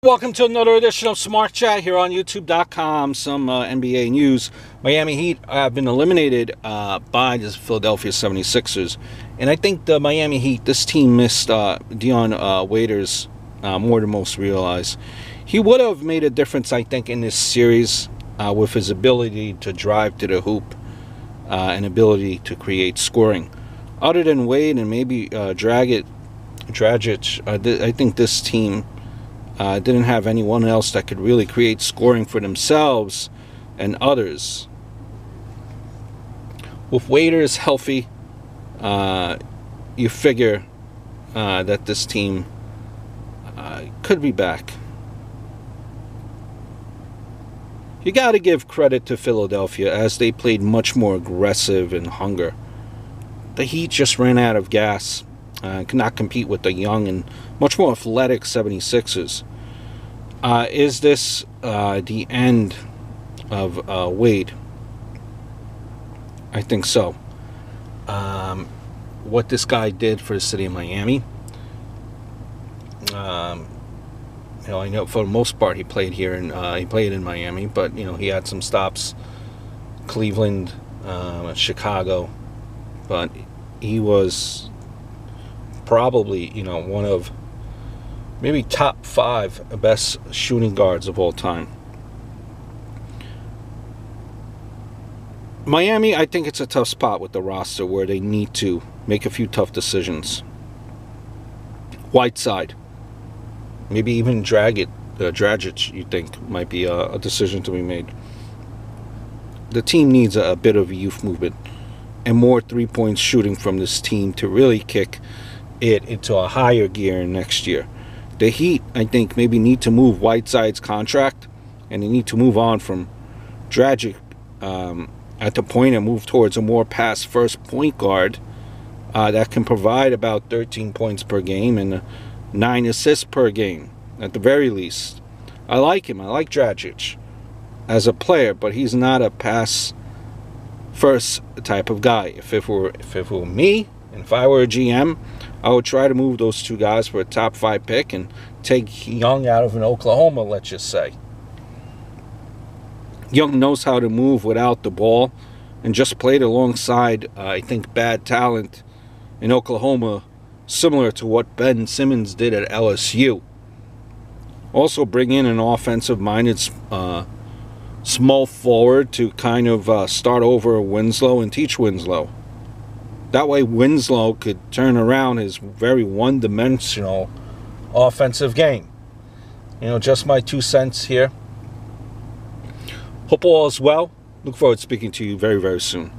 Welcome to another edition of Smart Chat here on YouTube.com. Some NBA news. Miami Heat have been eliminated by the Philadelphia 76ers. And I think the Miami Heat, this team missed Dion Waiters more than most realize. He would have made a difference, I think, in this series with his ability to drive to the hoop and ability to create scoring. Other than Wade and maybe Dragic, I think this team didn't have anyone else that could really create scoring for themselves and others. With Waiters healthy, you figure that this team could be back. You got to give credit to Philadelphia as they played much more aggressive and hunger. The Heat just ran out of gas. Could not compete with the young and much more athletic 76ers. Is this the end of Wade? I think so. What this guy did for the city of Miami, I know for the most part he played here and he played in Miami, but he had some stops, Cleveland, Chicago, but he was probably one of maybe top 5 best shooting guards of all time. Miami, I think it's a tough spot with the roster where they need to make a few tough decisions. Whiteside, maybe even Dragic, you think might be a decision to be made. The team needs a bit of a youth movement and more three-point shooting from this team to really kick it into a higher gear next year. The Heat, I think, maybe need to move Whiteside's contract, and they need to move on from Dragic at the point and move towards a more pass-first point guard that can provide about 13 points per game and 9 assists per game, at the very least. I like him. I like Dragic as a player, but he's not a pass-first type of guy. If it were me, and if I were a GM, I would try to move those two guys for a top 5 pick and take Young out of an Oklahoma, let's just say. Young knows how to move without the ball and just played alongside, I think, bad talent in Oklahoma, similar to what Ben Simmons did at LSU. Also bring in an offensive-minded small forward to kind of start over Winslow and teach Winslow. That way Winslow could turn around his very one-dimensional offensive game. Just my 2 cents here. Hope all is well. Look forward to speaking to you very, very soon.